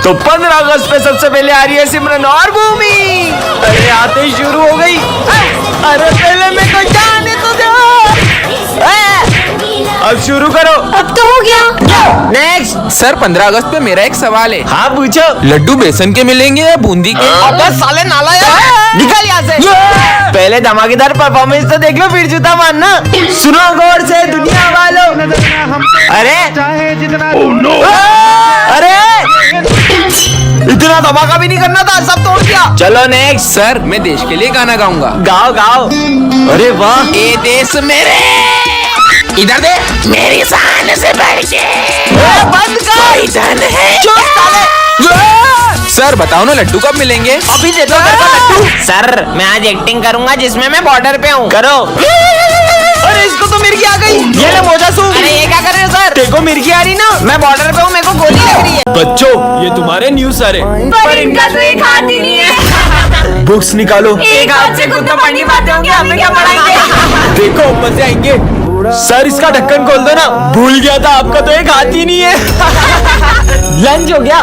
तो 15 अगस्त पे सबसे पहले आ रही है सिमरन और भूमि। अरे आते ही शुरू हो गई। अरे पहले मेरे को जाने तो दो। अब शुरू करो। अब तो हो गया। नेक्स्ट। सर 15 अगस्त पे मेरा एक सवाल है। हाँ पूछो। लड्डू बेसन के मिलेंगे या बूंदी के? अबे साले नाला यार, निकल यहाँ से। पहले धमाकेदार परफॉर्मेंस तो देख लो फिर जूता मारना। सुनो गौर से दुनिया वालों। अरे अरे इतना धमाका भी नहीं करना था, सब तोड़ दिया। चलो नेक्स्ट। सर मैं देश के लिए गाना गाऊंगा। गाओ गाओ। अरे वाह। ए देश मेरे, इधर दे मेरी शान से बढ़ के बंद कर। धन है। चुप साले। सर बताओ ना लड्डू कब मिलेंगे? अभी दे दो मेरे को लड्डू। सर मैं आज एक्टिंग करूंगा जिसमें मैं बॉर्डर पे हूँ। करो। अरे इसको तो मिर्गी आ गई। ये ले मोजा सू। अरे ये क्या कर रहे हो सर? देखो मिर्गी आ रही ना, मैं बॉर्डर पे हूँ, मेरे को गोली लग रही है। बच्चों ये तुम्हारे न्यूज़ सर है, पर इनका तो एक हाथ ही नहीं है। बुक्स निकालो। एक हाथ से खुद तो पढ़ नहीं पाते होंगे, हमें क्या पढ़ाएंगे? देखो मजे आएंगे। सर इसका ढक्कन खोल दो ना। भूल गया था आपका तो एक हाथ ही नहीं है। लंच हो गया।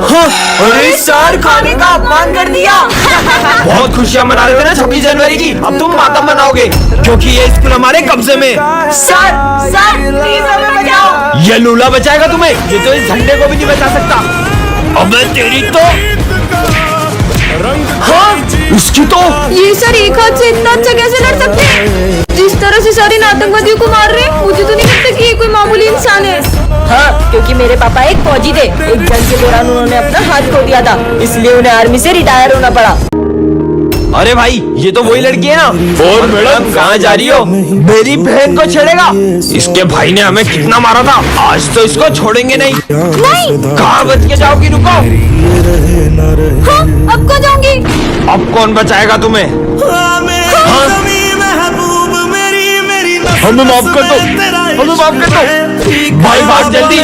हाँ, अरे सर खाने का अपमान कर दिया। बहुत खुशियाँ मना रहे थे ना 26 जनवरी की, अब तुम मातम मनाओगे क्योंकि ये स्कूल हमारे कब्जे में। सर प्लीज हमें बचाओ। ये लूला बचाएगा तुम्हें, ये तो इस झंडे को भी नहीं बचा सकता। अबे तेरी तो। हाँ उसकी तो। ये सर एक हाथ से इतना अच्छा कैसे लड़ सकते हैं? जिस तरह से सर इन आतंकवादियों को मार रहे हैं, मुझे तो नहीं लगता कि ये कोई मामूली इंसान है। हाँ, क्योंकि मेरे पापा एक फौजी थे। एक जंग के दौरान उन्होंने अपना हाथ खो दिया था, इसलिए उन्हें आर्मी से रिटायर होना पड़ा। अरे भाई ये तो वही लड़की है ना। और मैडम कहाँ जा रही हो? मेरी बहन को छेड़ेगा? इसके भाई ने हमें कितना मारा था, आज तो इसको छोड़ेंगे नहीं। कहाँ बच के जाओगी? रुको। हाँ, अब कहाँ जाऊंगी? अब कौन बचाएगा तुम्हें? हमें माफ कर दो, हमें माफ कर दो। भाई भाग जल्दी।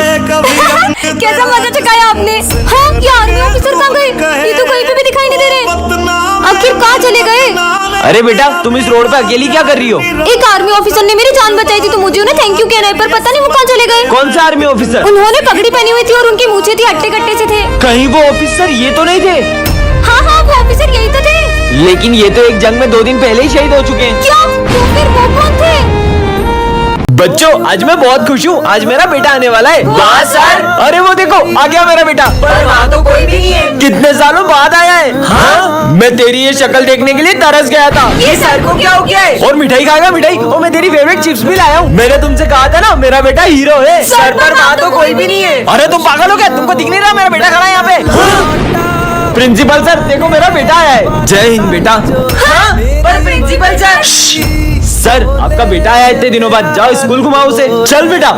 कैसा मजा चकाया आपने। हाँ, ये आर्मी ऑफिसर कहाँ गए? ये तो कहीं पे भी दिखाई नहीं दे रहे। आखिर कहाँ चले गए? अरे बेटा तुम इस रोड पे अकेली क्या कर रही हो? एक आर्मी ऑफिसर ने मेरी जान बचाई थी, तो मुझे उन्हें थैंक यू कहना है, पर पता नहीं वो कहाँ चले गए। कौन सा आर्मी ऑफिसर? उन्होंने पगड़ी पहनी हुई थी और उनकी मूछें थी हट्टे कट्टे से थे। कहीं वो ऑफिसर ये तो नहीं थे? हाँ हाँ, वो ऑफिसर यही तो थे। लेकिन ये तो एक जंग में 2 दिन पहले ही शहीद हो चुके हैं। क्या? तो फिर वो कौन थे? बच्चों आज मैं बहुत खुश हूँ, आज मेरा बेटा आने वाला है। वाह सर। अरे वो देखो आ गया मेरा बेटा। पर वहाँ तो कोई भी नहीं है। कितने सालों बाद आया है। हाँ? मैं तेरी ये शक्ल देखने के लिए तरस गया था। ये सर को क्या हो गया है? और मिठाई खाएगा मिठाई? और मैं तेरी फेवरेट चिप्स भी लाया हूँ। मैंने तुमसे कहा था ना मेरा बेटा हीरो है। सर पर वहाँ तो कोई भी नहीं है। अरे तुम पागल हो क्या? तुमको दिख नहीं रहा मेरा बेटा खड़ा है यहाँ पे? प्रिंसिपल सर देखो मेरा बेटा आया है। जय हिंद बेटा। हाँ, पर प्रिंसिपल सर आपका बेटा आया इतने दिनों बाद, जाओ स्कूल घुमाओ उसे। चल बेटा।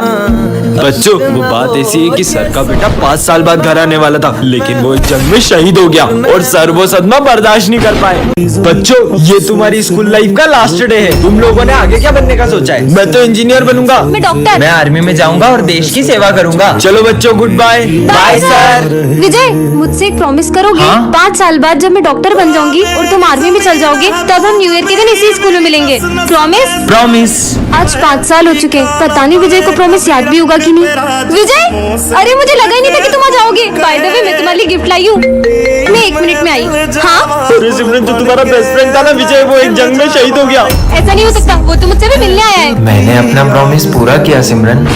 बच्चों वो बात ऐसी है कि सर का बेटा 5 साल बाद घर आने वाला था, लेकिन वो जंग में शहीद हो गया और सर वो सदमा बर्दाश्त नहीं कर पाए। बच्चों ये तुम्हारी स्कूल लाइफ का लास्ट डे है। तुम लोगों ने आगे क्या बनने का सोचा है? मैं तो इंजीनियर बनूंगा। मैं डॉक्टर। मैं आर्मी में जाऊंगा और देश की सेवा करूंगा। चलो बच्चों good bye. Bye sir. Vijay मुझसे एक प्रॉमिस करोगे? 5 साल बाद जब मैं डॉक्टर बन जाऊंगी और तुम आर्मी में चल जाओगे, तब हम न्यू ईयर के दिन इसी स्कूल में मिलेंगे। प्रॉमिस? प्रॉमिस। आज 5 साल हो चुके, पता नहीं विजय को प्रॉमिस याद भी होगा कि नहीं। विजय अरे मुझे लगा ही नहीं था कि तुम आ जाओगे। बाय द वे मैं तुम्हारे लिए गिफ्ट लाई हूँ, मैं 1 मिनट में आई। हाँ अरे सिमरन जो तुम्हारा बेस्ट फ्रेंड था ना विजय, वो एक जंग में शहीद हो गया। ऐसा नहीं हो सकता, वो तो मुझसे भी मिलने आया है। मैंने अपना प्रॉमिस पूरा किया सिमरन।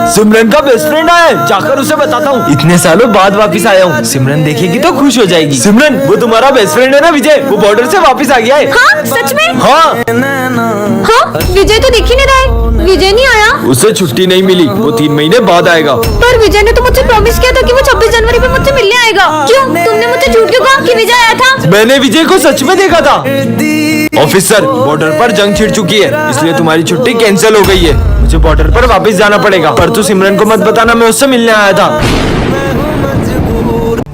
सिमरन का बेस्ट फ्रेंड आया है, जाकर उसे बताता हूँ। इतने सालों बाद वापस आया हूँ, सिमरन देखेगी तो खुश हो जाएगी। सिमरन वो तुम्हारा बेस्ट फ्रेंड है ना विजय, वो बॉर्डर से वापस आ गया है। हाँ सच में? हाँ हाँ विजय तो दिख ही नहीं रहा है। विजय नहीं आया? उसे छुट्टी नहीं मिली, वो 3 महीने बाद आएगा। पर विजय ने तो मुझसे प्रॉमिस किया था कि वो 26 जनवरी पे मुझसे मिलने आएगा। क्यों तुमने मुझसे झूठ क्यों कहा कि विजय आया था? मैंने विजय को सच में देखा था। ऑफिसर बॉर्डर पर जंग छिड़ चुकी है, इसलिए तुम्हारी छुट्टी कैंसिल हो गई है। मुझे बॉर्डर पर वापस जाना पड़ेगा, पर तू सिमरन को मत बताना मैं उससे मिलने आया था।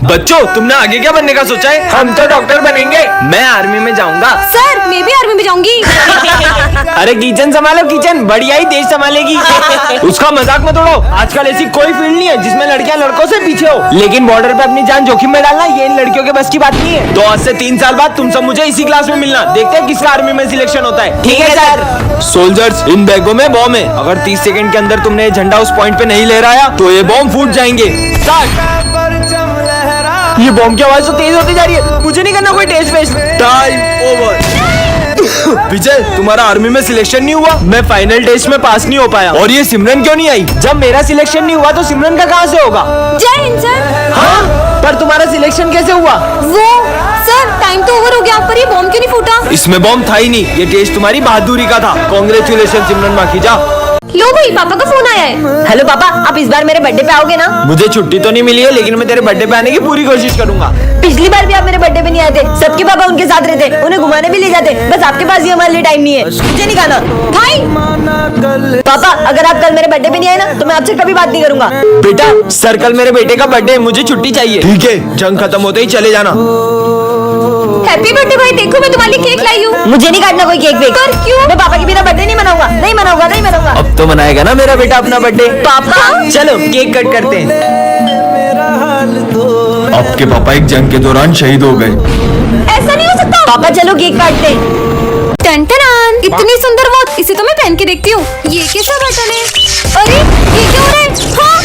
बच्चों, तुमने आगे क्या बनने का सोचा है? हम तो डॉक्टर बनेंगे। मैं आर्मी में जाऊंगा। सर मैं भी आर्मी में जाऊंगी। अरे किचन संभालो, किचन बढ़िया ही देश संभालेगी। उसका मजाक मत उड़ाओ। आजकल ऐसी कोई फील्ड नहीं है जिसमें लड़कियां लड़कों से पीछे हो, लेकिन बॉर्डर पे अपनी जान जोखिम में डालना ये इन लड़कियों के बस की बात नहीं है। तो आज से 3 साल बाद तुम सब मुझे इसी क्लास में मिलना। देखते हैं किसका आर्मी में सिलेक्शन होता है। ठीक है सर। सोल्जर्स, इन बैगों में बॉम्ब है। अगर 30 सेकंड के अंदर तुमने ये झंडा उस पॉइंट पे नहीं लहराया तो ये बॉम्ब फूट जाएंगे। ये बॉम्ब की आवाज तो तेज होती जा रही है। मुझे नहीं करना कोई टेस्ट वेस्ट। Time over. विजय, तुम्हारा आर्मी में सिलेक्शन नहीं हुआ। मैं फाइनल टेस्ट में पास नहीं हो पाया। और ये सिमरन क्यों नहीं आई? जब मेरा सिलेक्शन नहीं हुआ तो सिमरन का कहाँ से होगा? जय हिंद सर। हाँ, पर तुम्हारा सिलेक्शन कैसे हुआ? वो सर टाइम तो ओवर हो गया, पर ये बॉम्ब क्यों नहीं फूटा? इसमें बॉम्ब था ही नहीं। ये टेस्ट तुम्हारी बहादुरी का था। कांग्रेचुलेशन सिमरन माखीजा। लो भाई, पापा का फोन आया है। हेलो पापा, आप इस बार मेरे बर्थडे पे आओगे ना? मुझे छुट्टी तो नहीं मिली है, लेकिन मैं तेरे बर्थडे पे आने की पूरी कोशिश करूंगा। पिछली बार भी आप मेरे बर्थडे पे नहीं आए थे। सबके पापा उनके साथ रहते, उन्हें घुमाने भी ले जाते। बस आपके पास ही हमारे लिए टाइम नहीं है। मुझे नहीं खाना भाई। पापा, अगर आप कल मेरे बर्थडे पे नहीं आए ना तो मैं आपसे कभी बात नहीं करूंगा। बेटा, सर कल मेरे बेटे का बर्थडे है, मुझे छुट्टी चाहिए। ठीक है, जंग खत्म होते ही चले जाना। हैप्पी बर्थडे भाई, देखो मैं तुम्हारे लिए केक लाई हूँ। मुझे नहीं काटना कोई केक वेक। क्यों? मैं पापा के बिना बर्थडे नहीं मनाऊंगा। नहीं मनाऊंगा, नहीं मनाऊंगा। अब तो मनाएगा ना मेरा बेटा अपना बर्थडे। पापा चलो केक कट करते हैं। आपके पापा एक जंग के दौरान शहीद हो गए। ऐसा नहीं हो सकता। पापा चलो केक काटते हैं। टन-टन-टन, इतनी सुंदर वॉच, इसे तो मैं पहन के देखती हूँ। ये कैसा बटन है? अरे ये क्या हो रहा है? हाँ?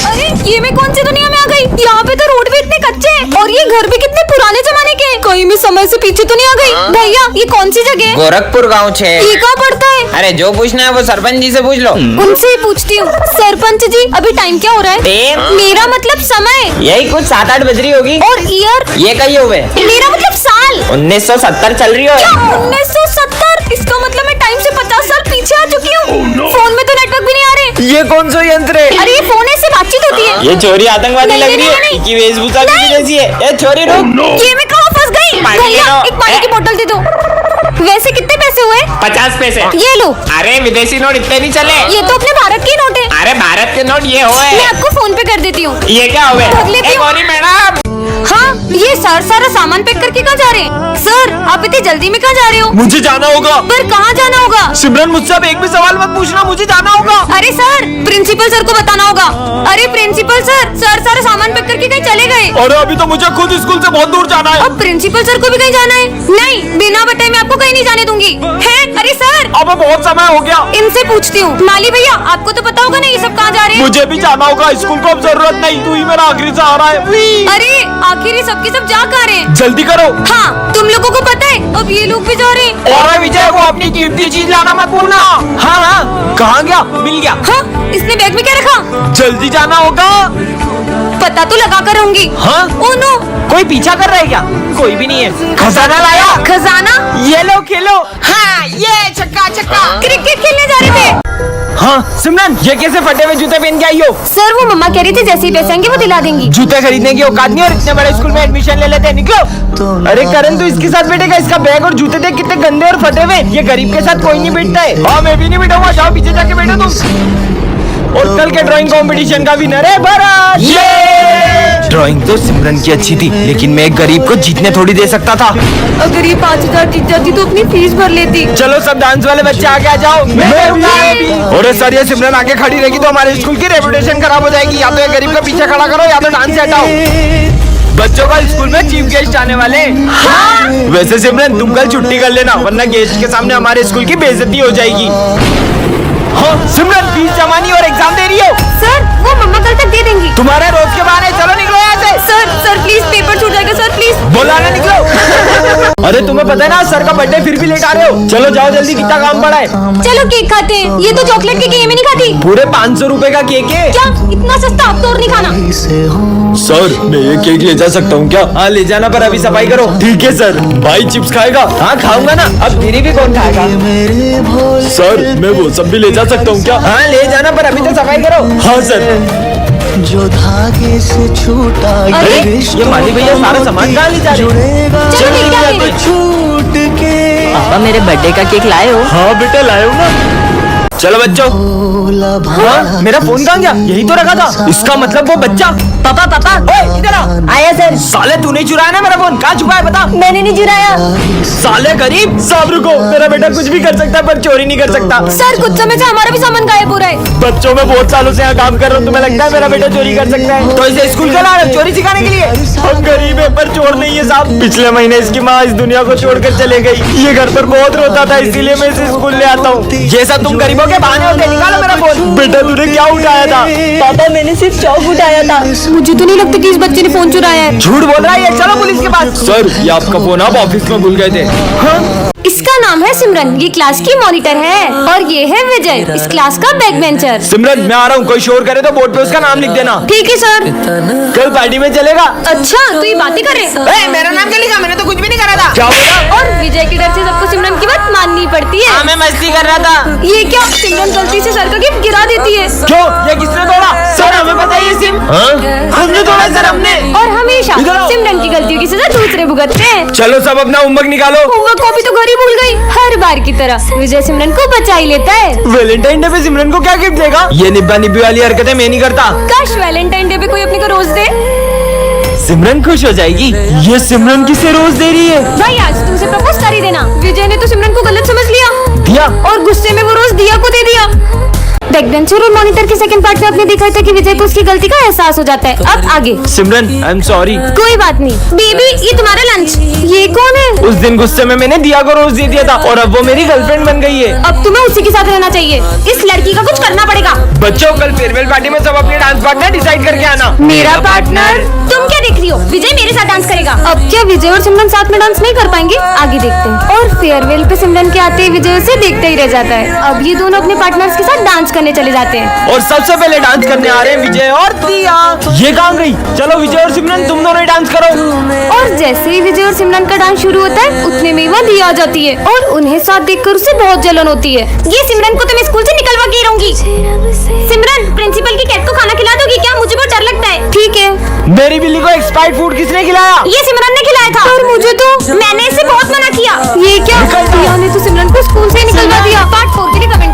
अरे ये मैं कौन सी दुनिया में आ गई? यहाँ पे तो रोड भी इतने कच्चे हैं और ये घर भी कितने पुराने जमाने के हैं। कहीं मैं समय से पीछे तो नहीं आ गई? भैया ये कौन सी जगह है? गोरखपुर गांव छे। ये कहाँ पड़ता है? अरे जो पूछना है वो सरपंच जी से पूछ लो। उनसे ही पूछती हूँ। सरपंच जी, अभी टाइम क्या हो रहा है? टेम? मेरा मतलब समय। यही कुछ 7-8 बज रही होगी। और ईयर? ये कही हुए मेरा मतलब साल। 1970 चल रही हो। क्या 1970? इसका मतलब मैं टाइम से 50 साल पीछे आ चुकी हूँ। फोन में तो नेटवर्क भी नहीं आ रहे। ये कौन सा यंत्र है? अरे ये फोन है, इससे बातचीत होती है। ये छोरी आतंकवादी नहीं, लग रही नहीं, है। नहीं। इनकी वेशभूषा भी जैसी है। ये छोरी रुक। ये मैं कहाँ फंस गई? पानी ले भैया लो। एक पानी की बोतल दे दो। वैसे कितने पैसे हुए? 50 पैसे। ये लो। अरे विदेशी नोट इतने नहीं चले। ये तो अपने भारत के नोट है। अरे भारत के नोट ये हुए। मैं आपको फोन पे कर देती हूँ। ये क्या हुए? कर लेती हूँ। गौरी मैडम, हाँ, ये सर सारा सामान पैक करके कहाँ जा रहे हैं? सर आप इतनी जल्दी में कहाँ जा रहे हो? मुझे जाना होगा। पर कहाँ जाना होगा? सिमरन, मुझसे अब एक भी सवाल मत पूछना, मुझे जाना होगा। अरे सर, प्रिंसिपल सर को बताना होगा। अरे प्रिंसिपल सर, सर सारा सामान पैक करके कहीं चले गए। अरे अभी तो मुझे खुद स्कूल से बहुत दूर जाना है। अब प्रिंसिपल सर को भी कहीं जाना है? नहीं, बिना बताए मैं आपको कहीं नहीं जाने दूंगी। है? अरे सर, अब बहुत समय हो गया। इनसे पूछती हूँ। माली भैया, आपको तो पता होगा ना ये सब कहाँ जा रहे हैं? मुझे भी जाना होगा स्कूल को, अब जरूरत नहीं। तू ही मेरा आखिरी सहारा है। अरे आखिर ये सबके सब जा कहाँ रहे हैं? जल्दी करो। हाँ, तुम लोगों को पता है अब ये लोग भी जा रहे हैं। और विजय को अपनी कीमती चीज लाना मत भूलना। हाँ हाँ, कहाँ गया? मिल गया। हाँ, इसने बैग में क्या रखा? जल्दी जाना होगा। पता तो लगा कर होंगी। हाँ? ओ नो, कोई पीछा कर रहा है क्या? कोई भी नहीं है। खजाना लाया? खजाना? ये लो खेलो। हाँ ये छक्का छक्का। क्रिकेट खेलने जा रहे थे। हाँ सिमरन, ये कैसे फटे हुए जूते पहन के आई हो? सर वो मम्मा कह रही थी जैसे ही पैसे आएंगे वो दिला देंगी। जूते खरीदने की औकात नहीं और इतने बड़े स्कूल में एडमिशन ले लेते हैं। निकलो। अरे करण, तू इसके साथ बैठेगा? इसका बैग और जूते देख कितने गंदे और फटे हुए। ये गरीब के साथ कोई नहीं बैठता है। हाँ मैं भी नहीं बैठाऊंगा। जाओ पीछे जाके बैठो तुम। और कल के ड्राइंग कंपटीशन का विनर है भरत। ये ड्राइंग तो सिमरन की अच्छी थी, लेकिन मैं एक गरीब को जीतने थोड़ी दे सकता था। अगर ये 5000 जीत जाती तो अपनी फीस भर लेती। चलो सब डांस वाले बच्चे आगे आ जाओ। और सर ये सिमरन आगे खड़ी रहेगी तो हमारे स्कूल की रेपुटेशन खराब हो जाएगी। या तो ये गरीब का पीछे खड़ा करो या तो डांस से हटाओ। बच्चों का स्कूल में चीफ गेस्ट आने वाले हैं। हाँ? वैसे सिमरन तुम कल छुट्टी कर लेना, वरना गेस्ट के सामने हमारे स्कूल की बेइज्जती हो जाएगी। हाँ सिमरन, फीस जमा नहीं और एग्जाम दे रही हो? सर वो मम्मा कल तक दे देंगी। तुम्हारे रोज के बहाने, चलो निकलो यहाँ से। सर प्लीज पेपर छूट जाएगा सर, प्लीज। बोला ना निकलो। अरे तुम्हें पता है ना सर का बर्थडे, फिर भी लेट आ रहे हो। चलो जाओ जल्दी, कितना काम पड़ा है। चलो केक खाते हैं। ये तो चॉकलेट केक है, ये मैं नहीं खाती। पूरे 500 रुपए का केक है। क्या इतना सस्ता? अब तो और नहीं खाना। सर मैं ये केक ले जा सकता हूँ क्या? हाँ ले जाना, पर अभी सफाई करो। ठीक है सर। भाई चिप्स खाएगा? हाँ खाऊंगा ना। अब तेरी भी कौन खाएगा? सर मैं वो सब भी ले जा सकता हूँ क्या? हाँ ले जाना, पर अभी तो सफाई करो। हाँ सर। जो धागे से छूटा अरे, ये माली भैया सारा सामान कहाँ ले जा रहे हैं? चलो केक खाते हैं। छूट के पापा मेरे बर्थडे का केक लाए हो? हाँ बेटा लाए हो ना। चलो बच्चों। भोला हाँ, भाला मेरा फोन कहाँ गया? यही तो रखा था। इसका मतलब वो बच्चा। पापा पापा ओए, इधर आ। आया सर। साले तूने चुराया ना मेरा फोन? कहाँ छुपा है बता। मैंने नहीं चुराया साले गरीब। साहब रुको, मेरा बेटा कुछ भी कर सकता है पर चोरी नहीं कर सकता। सर। कुछ समय से हमारा भी सामान गायब हो रहा है। बच्चों में बहुत सालों से यहाँ काम कर रहा हूँ, तुम्हें लगता है मेरा बेटा चोरी कर सकता है? तो इसे स्कूल का ला रहे हो चोरी सिखाने के लिए? हम गरीब है पर चोर नहीं है साहब। पिछले महीने इसकी माँ इस दुनिया को छोड़कर चले गई। ये घर पर बहुत रोता था, इसीलिए मैं इसे स्कूल ले आता हूँ। ये सब तुम गरीबों के बहाने होते। निकालो मेरा फोन। बेटा तूने क्या उठाया था? पापा मैंने सिर्फ चौक उठाया था। मुझे तो नहीं लगता कि इस बच्चे ने फोन चुराया है। झूठ बोल रहा है ये। चलो पुलिस के पास। सर ये आपका फोन आप ऑफिस में भूल गए थे। हाँ? इसका नाम है सिमरन, ये क्लास की मॉनिटर है। और ये है विजय, इस क्लास का बैक बेंचर। सिमरन मैं आ रहा हूँ, कोई शोर करे तो बोर्ड पे उसका नाम लिख देना। ठीक है सर। कल पार्टी में चलेगा? अच्छा तो ये बातें कर रहे। मेरा नाम क्या लिखा? मैंने तो कुछ भी नहीं करा था। क्या बोला? और विजय के डर से सबको सिमरन की बात माननी पड़ती है। मैं मस्ती कर रहा था। ये क्या, सिमरन गलती से सर का गिफ्ट गिरा देती है। क्यों? ये किसने तोड़ा? सर हमें पता है ये सिम। हमने तोड़ा सर, हमने। और हमेशा इधर आओ। सिमरन की गलतियों की सजा दूसरे भुगतते हैं। चलो सब अपना होमवर्क निकालो। होमवर्क कॉपी तो घर ही भूल गई। हर बार की तरह विजय सिमरन को बचा ही लेता है। वैलेंटाइन डे पे सिमरन को क्या गिफ्ट देगा? ये निब्बा निब्बी वाली हरकतें मैं नहीं करता। काश वैलेंटाइन डे पे कोई अपने को रोज दे। सिमरन खुश हो जाएगी। ये सिमरन किसे रोज दे रही है? भाई आज तुमसे प्रपोज कर ही देना। विजय ने तो सिमरन को गलत समझ लिया दिया। और गुस्से में वो रोज दिया को दे दिया। बैकबेंचर और मॉनिटर के सेकंड पार्ट में आपने देखा था कि विजय को उसकी गलती का एहसास हो जाता है। अब आगे। सिमरन आई एम सॉरी। कोई बात नहीं। बेबी ये तुम्हारा लंच। ये कौन है? उस दिन गुस्से में मैंने दिया को रोज दे दिया था और अब वो मेरी गर्लफ्रेंड बन गई है। अब तुम्हें उसी के साथ रहना चाहिए। इस लड़की का कुछ करना पड़ेगा। बच्चों कल फेयरवेल पार्टी में सब अपने डांस पार्टनर डिसाइड करके आना। मेरा पार्टनर? तुम क्या देख रही हो? विजय मेरे साथ डांस करेगा। अब क्या विजय और सिमरन साथ में डांस नहीं कर पाएंगे? आगे देखते हैं। और फेयरवेल पे सिमरन के आते ही विजय उसे देखते ही रह जाता है। अब ये दोनों अपने पार्टनर्स के साथ डांस करने चले जाते हैं। और सबसे पहले डांस करने आ रहे हैं विजय और दिया। ये कहाँ गई? चलो विजय और सिमरन तुम दोनों ही डांस करो। और जैसे ही विजय और सिमरन का डांस शुरू होता है उतने में वह दिया आ जाती है और उन्हें साथ देखकर उसे बहुत जलन होती है। ये सिमरन को तो मैं स्कूल से निकलवा के ही रहूंगी। सिमरन प्रिंसिपल की कैट को खाना खिला दोगी क्या? मुझे बहुत डर लगता है। ठीक है। मेरी बिल्ली को एक्सपायर्ड फूड किसने खिलाया? ये सिमरन ने खिलाया था। और मुझे तो मैंने इसे बहुत मना किया। ये क्या? निकल जाओ। दिया ने तो सिमरन को स्कूल से निकलवा दिया। पार्ट 4 के लिए कमेंट